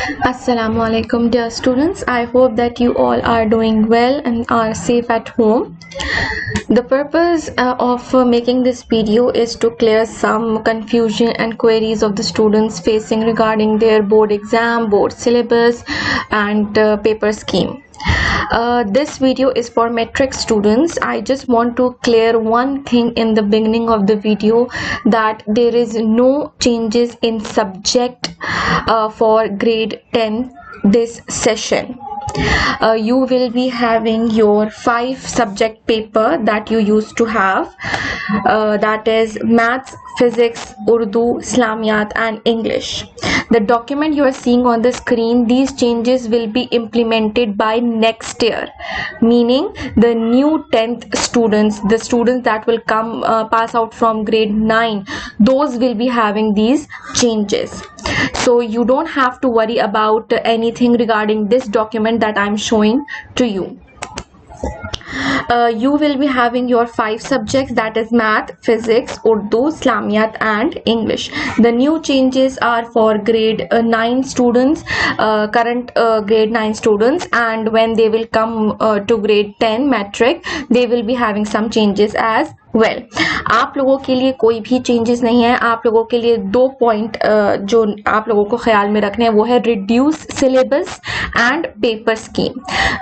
Assalamu alaikum dear students. I hope that you all are doing well and are safe at home. The purpose of making this video is to clear some confusion and queries of the students facing regarding their board exam, board syllabus and paper scheme. This video is for metric students. I just want to clear one thing in the beginning of the video, that there is no changes in subject for grade 10 this session. You will be having your 5 subject paper that you used to have, that is maths, physics, Urdu, Islamiyat and English. The document you are seeing on the screen, these changes will be implemented by next year, meaning the new 10th students, the students that will come pass out from grade 9, those will be having these changes. So you don't have to worry about anything regarding this document that I'm showing to you. You will be having your 5 subjects, that is math, physics, Urdu, Islamiyat and English. The new changes are for grade 9 students, current grade 9 students, and when they will come to grade 10 metric, they will be having some changes as well. आप लोगों के लिए कोई भी changes नहीं है. आप लोगों के लिए 2 पॉइंट जो आप लोगों को ख्याल में रखने हैं वो है reduce syllabus and paper scheme.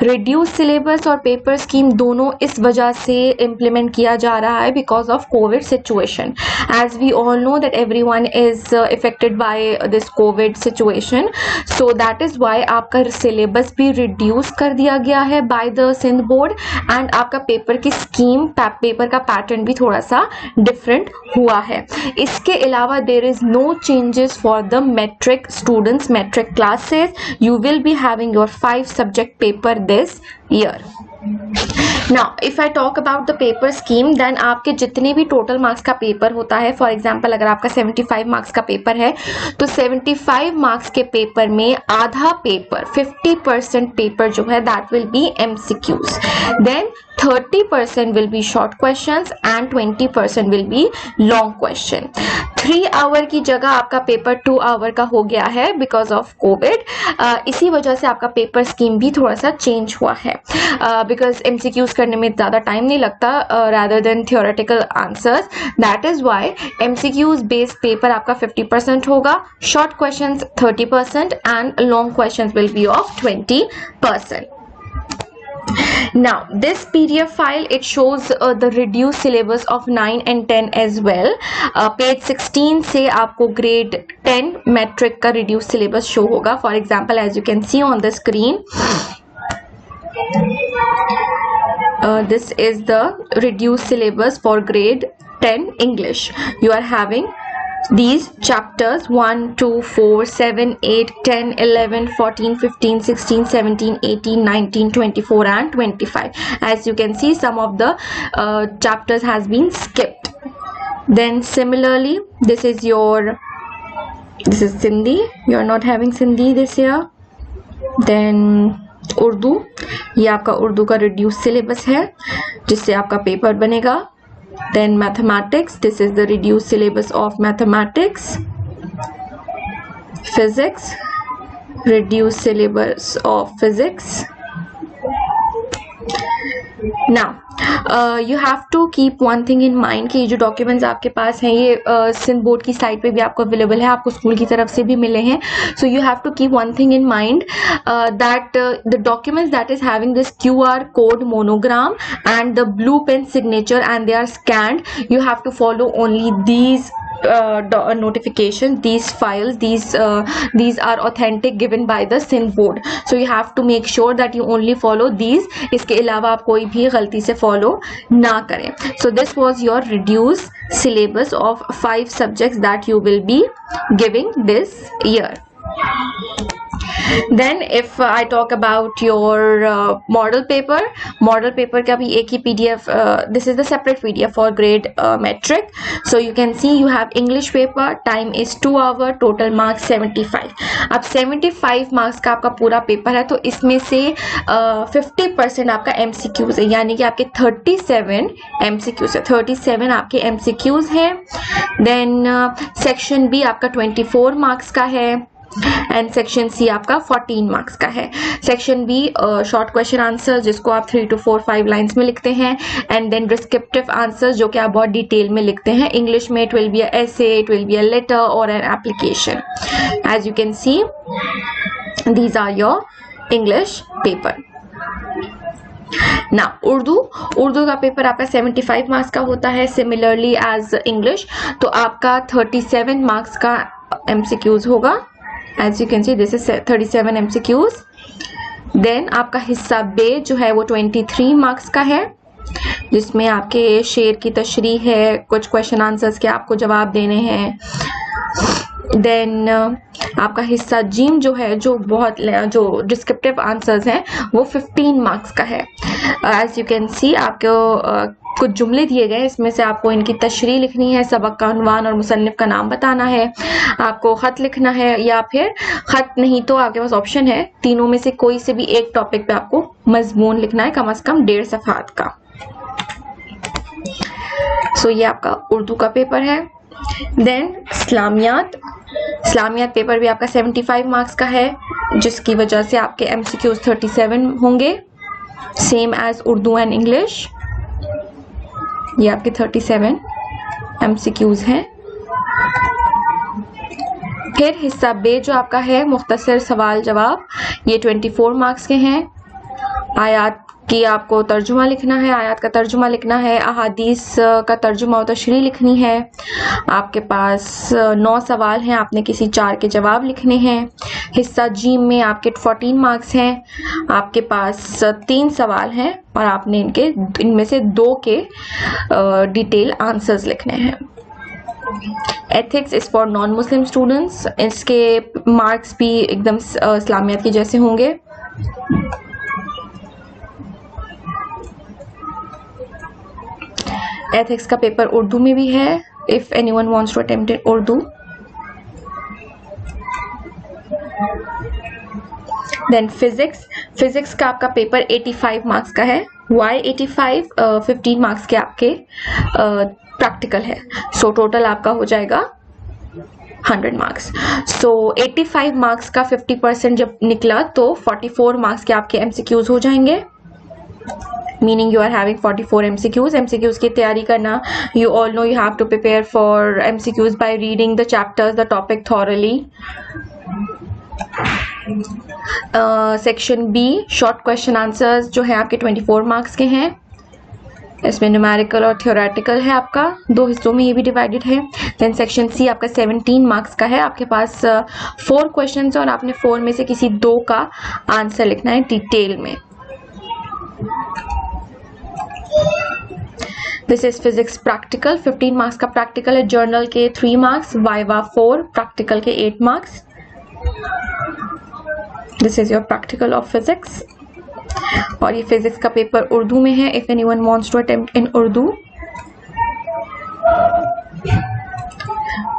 Reduce syllabus और पेपर स्कीम दोनों इस वजह से इम्प्लीमेंट किया जा रहा है because of covid situation. As we all know that everyone is affected by this covid situation, so that is why आपका सिलेबस भी रिड्यूस कर दिया गया है by the Sindh board, and आपका पेपर की स्कीम, पेपर का पैटर्न भी थोड़ा सा डिफरेंट हुआ है. इसके अलावा there is no changes for the matric students, matric classes. You will be having your 5 subject paper this year. Now, if I talk about the paper scheme, then आपके जितने भी टोटल मार्क्स का paper होता है, for example अगर आपका 75 marks का paper है तो 75 मार्क्स के पेपर में आधा पेपर 50% पेपर जो है that will be MCQs, then 30% will be short questions and 20% will be long question. 3 our की जगह आपका पेपर 2 आवर का हो गया है बिकॉज ऑफ कोविड. इसी वजह से आपका पेपर स्कीम भी थोड़ा सा चेंज हुआ है बिकॉज MCQs करने में ज़्यादा टाइम नहीं लगता rather than theoretical answers. That is why MCQs based paper आपका 50% होगा, short questions 30% and long questions will be of 20%. Now this PDF file, it shows the reduced syllabus of 9 and 10 as well. Page 16 से आपको grade 10 metric का reduced syllabus show होगा. For example, as you can see on the screen, this is the reduced syllabus for grade 10 English. You are having these chapters 1, 2, 4, 7, 8, 10, 11, 14, 15, 16, 17, 18, 19, 24 and 25. As you can see, some of the chapters has been skipped. Then similarly, this is Sindhi. You are not having Sindhi this year. Then Urdu, ये आपका उर्दू का reduced syllabus है जिससे आपका paper बनेगा. Then mathematics, this is the reduced syllabus of mathematics. Physics, reduced syllabus of physics. Now you have to keep one thing in mind कि ये जो डॉक्यूमेंट्स आपके पास हैं ये सिंध बोर्ड की साइट पे भी आपको अवेलेबल है, आपको स्कूल की तरफ से भी मिले हैं. So you have to keep one thing in mind that the documents that is having this QR code monogram and the blue pen signature and they are scanned, you have to follow only these notification. These files, these are authentic given by the Sindh board, so you have to make sure that you only follow these. इसके अलावा आप कोई भी गलती से follow ना करें. So this was your reduced syllabus of 5 subjects that you will be giving this year. Then if I talk about your model paper का भी एक ही PDF, this is the separate PDF for grade metric. So you can see you have English paper, time is 2 hour, total marks 75. अब 75 marks का आपका पूरा paper है तो इसमें से 50% आपका MCQs है, यानी कि आपके 37 MCQs है, 37 आपके MCQs हैं. Then section B आपका 24 marks का है. एंड सेक्शन सी आपका 14 मार्क्स का है। Section B short question answer जिसको आप 3 to 4-5 लाइन्स में लिखते हैं, एंड देन डिस्क्रिप्टिव आंसर जो कि आप बहुत डिटेल में लिखते हैं। इंग्लिश में it will be a essay, it will be a letter और an application. As you can see these are your English paper. ना उर्दू का पेपर आपका 75 मार्क्स का होता है, सिमिलरली एज इंग्लिश। तो आपका 37 मार्क्स का MCQs होगा। As you can see this is 37 MCQs। Then आपका हिस्सा बे जो है वो 23 मार्क्स का है, जिसमें आपके शेर की तशरीह है, कुछ क्वेश्चन आंसर्स के आपको जवाब देने हैं। देन आपका हिस्सा जीम जो है जो डिस्क्रिप्टिव आंसर्स हैं वो 15 मार्क्स का है। एज यू कैन सी आपको कुछ जुमले दिए गए, इसमें से आपको इनकी तशरीह लिखनी है, सबक का उन्वान और मुसन्निफ का नाम बताना है, आपको खत लिखना है, या फिर खत नहीं तो आपके पास ऑप्शन है तीनों में से कोई से भी एक टॉपिक पे आपको मजमून लिखना है, कम से कम 1.5 सफ़हात का। सो ये आपका उर्दू का पेपर है। देन इस्लामियात पेपर भी आपका 75 मार्क्स का है, जिसकी वजह से आपके MCQs 37 होंगे, same as Urdu and English. ये आपके 37 MCQs हैं। फिर हिस्सा बे जो आपका है मुख्तसर सवाल जवाब, ये 24 मार्क्स के हैं। आयात की आपको तर्जुमा लिखना है, आयात का तर्जुमा लिखना है, अहादीस का तर्जुमा और तशरीह लिखनी है। आपके पास 9 सवाल हैं, आपने किसी 4 के जवाब लिखने हैं। हिस्सा जीम में आपके 14 मार्क्स हैं, आपके पास 3 सवाल हैं और आपने इनमें से 2 के डिटेल आंसर्स लिखने हैं। Ethics is for non Muslim students, इसके मार्क्स भी एकदम इस्लामियात के जैसे होंगे। एथिक्स का पेपर उर्दू में भी है, if anyone wants to attempt in Urdu. Then physics का आपका पेपर 85 मार्क्स का है। वाई 85? 15 मार्क्स के आपके प्रैक्टिकल है, सो टोटल आपका हो जाएगा 100 मार्क्स। सो 85 मार्क्स का 50% जब निकला तो 44 मार्क्स के आपके MCQs हो जाएंगे, meaning you are having 44 MCQs। MCQs की तैयारी करना, you all know you have to prepare for MCQs by reading the chapters, the topic thoroughly। Section B short question answers जो है आपके 24 मार्क्स के हैं, इसमें न्यूमेरिकल और थियोरेटिकल है, आपका 2 हिस्सों में ये भी डिवाइडेड है। देन सेक्शन सी आपका 17 मार्क्स का है, आपके पास 4 क्वेश्चन और आपने 4 में से किसी 2 का आंसर लिखना है डिटेल में। This is physics practical, 15 marks का प्रैक्टिकल है, जर्नल के 3 मार्क्स, वाइवा 4, प्रैक्टिकल के 8 marks. This is your practical of physics. और ये फिजिक्स का पेपर उर्दू में है, if anyone wants to attempt in Urdu.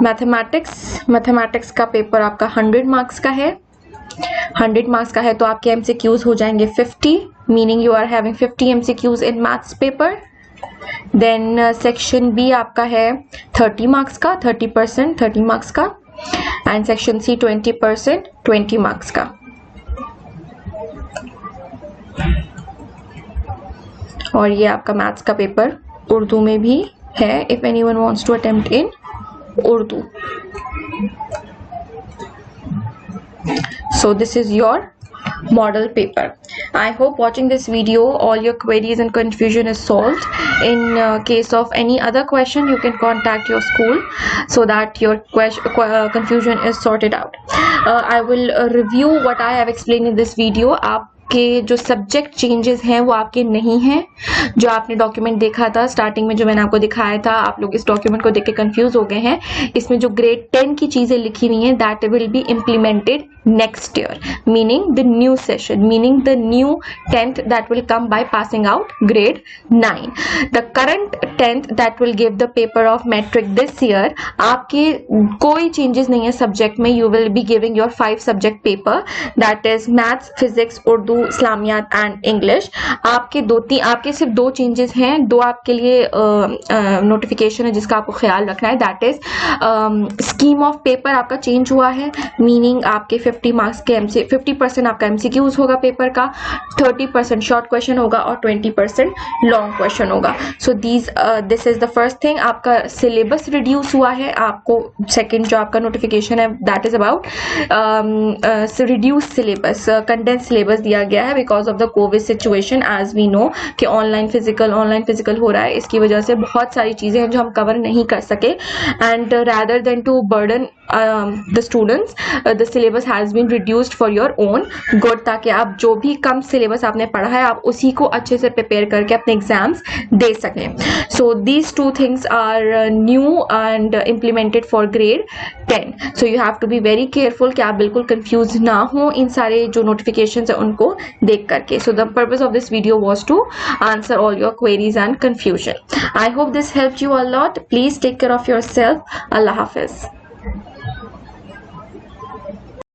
Mathematics का पेपर आपका 100 मार्क्स का है। 100 मार्क्स का है तो आपके MCQs हो जाएंगे 50, meaning you are having 50 MCQs in maths paper. Then section B आपका है 30 मार्क्स का, 30% 30 मार्क्स का, एंड सेक्शन सी 20% 20 मार्क्स का। और ये आपका मैथ्स का पेपर उर्दू में भी है, if anyone wants to attempt in Urdu. So this is your model paper. I hope watching this video all your queries and confusion is solved. In case of any other question, you can contact your school so that your confusion is sorted out. I will review what I have explained in this video. आपके जो subject changes हैं वो आपके नहीं हैं। जो आपने document देखा था स्टार्टिंग में, जो मैंने आपको दिखाया था, आप लोग इस डॉक्यूमेंट को देख के कंफ्यूज हो गए हैं। इसमें जो ग्रेड 10 की चीजें लिखी हुई हैं that will be implemented next year, meaning the new session, meaning the new 10th that will come by passing out grade 9. The current 10th that will give the paper of metric this year, आपके कोई changes नहीं है subject में। You will be giving your 5 subject paper, that is maths, physics, Urdu Islamiat and English. आपके सिर्फ 2 changes हैं, 2 आपके लिए नोटिफिकेशन है जिसका आपको ख्याल रखना है। That is scheme of paper आपका चेंज हुआ है, मीनिंग आपके 50 मार्क्स के 50% आपका MCQs होगा पेपर का, 30% शॉर्ट क्वेश्चन होगा और 20% लॉन्ग क्वेश्चन होगा। So this is the first thing. आपका सिलेबस रिड्यूस हुआ है। आपको सेकंड जो आपका नोटिफिकेशन है that is about reduce syllabus, condense syllabus दिया गया है because of the covid situation. As we know कि ऑनलाइन फिजिकल हो रहा है, इसकी वजह से बहुत सारी चीजें हैं जो हम कवर नहीं कर सके। And rather than to burden the students, the syllabus has been reduced for your own good, ताकि आप जो भी कम syllabus आपने पढ़ा है आप उसी को अच्छे से prepare करके अपने एग्जाम्स दे सकें। So these 2 things are new and implemented for grade 10. So you have to be very careful कि आप बिल्कुल confused ना हो इन सारे जो notifications है उनको देख करके। So the purpose of this video was to answer all your queries and confusion. I hope this helped you a lot. Please take care of yourself. Allah Hafiz.